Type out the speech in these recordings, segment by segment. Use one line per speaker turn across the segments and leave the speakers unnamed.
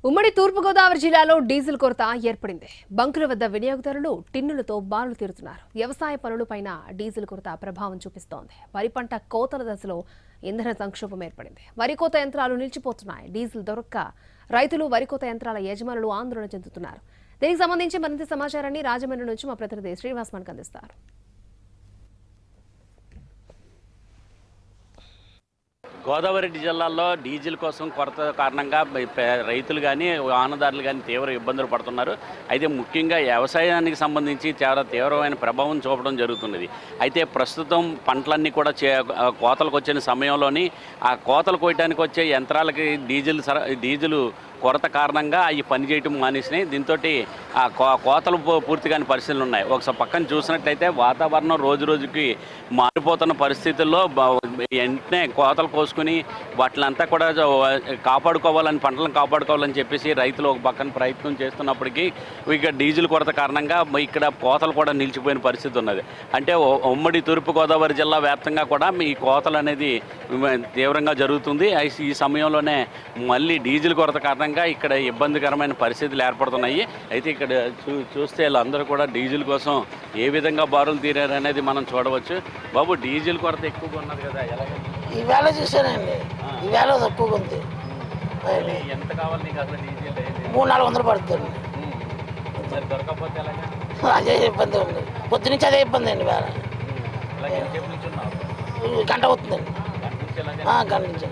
ఉమ్మడి తూర్పుగోదావరి జిల్లాలో డీజిల్ కొరత ఏర్పడింది. బంకుల వద్ద వినియోగదారులు టిన్నులతో బారులు తీరుతున్నారు. వ్యవసాయ పనులపైన డీజిల్ కొరత ప్రభావం చూపిస్తోంది. వరి పంట కోతల దశలో ఇంధన సంక్షోభం ఏర్పడింది. వరి కోత యంత్రాలు నిలిచిపోతున్నాయి. డీజిల్ దొరక్క రైతులు వరి కోత యంత్రాల యజమానులు ఆందోళన చెందుతున్నారు. దీనికి సంబంధించి మరింత సమాచారాన్ని రాజమండ్రి నుంచి మా ప్రతినిధి శ్రీనివాస్ మనకు అందిస్తారు.
గోదావరి జిల్లాలో డీజిల్ కోసం కొరత కారణంగా రైతులు కానీ వాహనదారులు కానీ తీవ్ర ఇబ్బందులు పడుతున్నారు. అయితే ముఖ్యంగా వ్యవసాయానికి సంబంధించి చాలా తీవ్రమైన ప్రభావం చూపడం జరుగుతున్నది. అయితే ప్రస్తుతం పంటలన్నీ కూడా కోతలకు వచ్చిన సమయంలోని ఆ కోతలు కోయడానికి వచ్చే యంత్రాలకి డీజిల్ కొరత కారణంగా అవి పనిచేయటం మానేసినాయి. దీంతో ఆ కోతలు పూర్తి కాని పరిస్థితులు ఉన్నాయి. ఒకసారి పక్కన చూసినట్లయితే వాతావరణం రోజు రోజుకి మారిపోతున్న పరిస్థితుల్లో వెంటనే కోతలు కోసుకుని వాటినంతా కూడా కాపాడుకోవాలని, పంటలను కాపాడుకోవాలని చెప్పేసి రైతులు ఒక పక్కన ప్రయత్నం చేస్తున్నప్పటికీ ఇక డీజిల్ కొరత కారణంగా ఇక్కడ కోతలు కూడా నిలిచిపోయిన పరిస్థితి ఉన్నది. అంటే ఉమ్మడి తూర్పుగోదావరి జిల్లా వ్యాప్తంగా కూడా ఈ కోతలు అనేది తీవ్రంగా జరుగుతుంది. ఈ సమయంలోనే మళ్ళీ డీజిల్ కొరత కారణంగా ఇక్కడ ఇబ్బందికరమైన పరిస్థితులు ఏర్పడుతున్నాయి. అయితే ఇక్కడ చూస్తే వీళ్ళందరూ కూడా డీజిల్ కోసం ఏ విధంగా బారులు తీరారు అనేది మనం చూడవచ్చు. బాబు, డీజిల్ కొరత ఎక్కువగా ఉన్నది కదా, ఎలాగ?
ఈవేళ చూసానండి, ఈవేళ తక్కువగా ఉంది.
ఎంత కావాలి నీకు అసలు డీజిల్?
300-400 పడుతుంది.
మరి దొరకకపోతే ఎలాగా?
అదే ఇబ్బంది ఉంది. పొద్దు నుంచి అదే ఇబ్బంది అండి. వేళ గంట అవుతుందండి. గంట నుంచి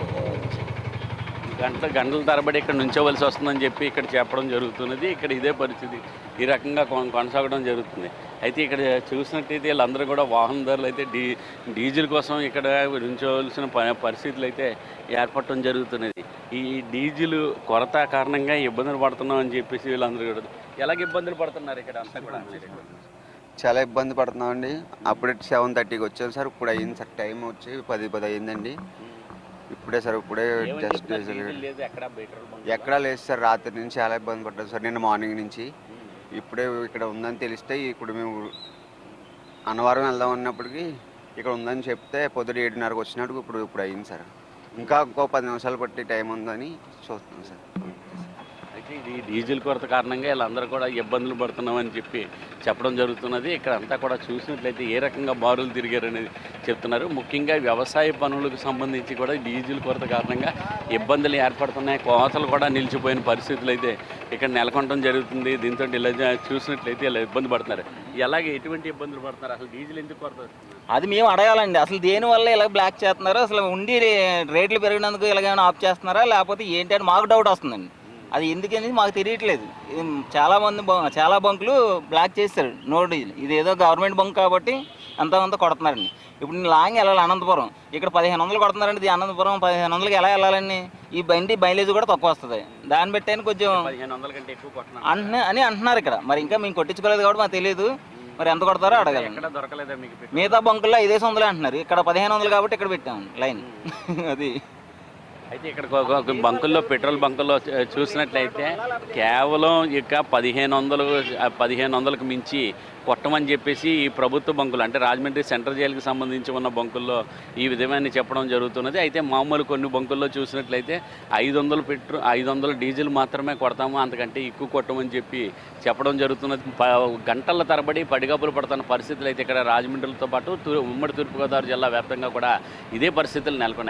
గంటల తరబడి ఇక్కడ నుంచోవలసి వస్తుందని చెప్పి ఇక్కడ చెప్పడం జరుగుతున్నది. ఇక్కడ ఇదే పరిస్థితి ఈ రకంగా కొనసాగడం జరుగుతుంది. అయితే ఇక్కడ చూసినట్టయితే వీళ్ళందరూ కూడా వాహనదారులు అయితే డీజిల్ కోసం ఇక్కడ నుంచోవలసిన పరిస్థితులు అయితే ఏర్పడటం జరుగుతున్నది. ఈ డీజిల్ కొరత కారణంగా ఇబ్బందులు పడుతున్నాం అని చెప్పేసి వీళ్ళందరూ కూడా ఎలాగ ఇబ్బందులు పడుతున్నారు ఇక్కడ అంతా కూడా?
చాలా ఇబ్బంది పడుతున్నామండి. అప్పుడే 7:30కి వచ్చాను సార్. ఇప్పుడు అయింది సార్, టైం వచ్చి 10 అయిందండి. ఇప్పుడే సార్, ఇప్పుడే జస్ట్ ఎక్కడా లేదు సార్. రాత్రి నుంచి చాలా ఇబ్బంది పడ్డాం సార్. నిన్న మార్నింగ్ నుంచి ఇప్పుడే ఇక్కడ ఉందని తెలిస్తే ఇప్పుడు మేము అన్నవరం వెళ్దాం అన్నప్పటికీ ఇక్కడ ఉందని చెప్తే పొద్దున 7:30కి వచ్చినప్పుడు ఇప్పుడు అయింది సార్. ఇంకా ఇంకో 10 నిమిషాలు పట్టి టైం ఉందని చూస్తున్నాం సార్.
అయితే ఇది డీజిల్ కొరత కారణంగా వీళ్ళందరూ కూడా ఇబ్బందులు పడుతున్నామని చెప్పి చెప్పడం జరుగుతున్నది. ఇక్కడ అంతా కూడా చూసినట్లయితే ఏ రకంగా బారులు తిరిగారు అనేది చెప్తున్నారు. ముఖ్యంగా వ్యవసాయ పనులకు సంబంధించి కూడా డీజిల్ కొరత కారణంగా ఇబ్బందులు ఏర్పడుతున్నాయి. కోతలు కూడా నిలిచిపోయిన పరిస్థితులు అయితే ఇక్కడ నెలకొనడం జరుగుతుంది. దీంతో ఇలా చూసినట్లయితే ఇలా ఇబ్బంది పడుతున్నారు. ఎలాగే ఎటువంటి ఇబ్బందులు పడుతున్నారు? అసలు డీజిల్ ఎందుకు కొరత?
అది మేము అడగాలండి. అసలు దేనివల్ల ఇలా బ్లాక్ చేస్తున్నారు? అసలు ఉండి రేట్లు పెరిగినందుకు ఇలాగేమైనా ఆఫ్ చేస్తున్నారా లేకపోతే ఏంటి అని మాకు డౌట్ వస్తుందండి. అది ఎందుకనేది మాకు తెలియట్లేదు. చాలా బంకులు బ్లాక్ చేస్తారు నో డీజిల్. ఇది ఏదో గవర్నమెంట్ బంక్ కాబట్టి అంతా కొడుతున్నారండి. ఇప్పుడు నేను లాంగ్ వెళ్ళాలి అనంతపురం, ఇక్కడ 1500 కొడుతున్నారండి. అనంతపురం 1500కి ఎలా వెళ్ళాలండి? ఈ బండి మైలేజ్ కూడా తక్కువ వస్తుంది. దాన్ని బట్టి కొంచెం
1500 కంటే ఎక్కువ
అని అంటున్నారు ఇక్కడ. మరి ఇంకా మేము కొట్టించుకోలేదు కాబట్టి మాకు తెలియదు. మరి ఎంత కొడతారో అడగాలి. మిగతా బంకుల్లో 500 అంటున్నారు, ఇక్కడ 1500 కాబట్టి ఇక్కడ పెట్టాము లైన్. అది
అయితే ఇక్కడ బంకుల్లో, పెట్రోల్ బంకుల్లో చూసినట్లయితే కేవలం ఇక 1500కు మించి కొట్టమని చెప్పేసి ఈ ప్రభుత్వ బంకులు, అంటే రాజమండ్రి సెంట్రల్ జైలుకి సంబంధించి ఉన్న బంకుల్లో ఈ విధమైన చెప్పడం జరుగుతున్నది. అయితే మామూలు కొన్ని బంకుల్లో చూసినట్లయితే 500 డీజిల్ మాత్రమే కొడతాము, అంతకంటే ఎక్కువ కొట్టమని చెప్పి చెప్పడం జరుగుతున్నది. గంటల తరబడి పడిగాపులు పడుతున్న పరిస్థితులు అయితే ఇక్కడ రాజమండ్రితో పాటు ఉమ్మడి తూర్పుగోదావరి జిల్లా వ్యాప్తంగా కూడా ఇదే పరిస్థితులు నెలకొన్నాయి.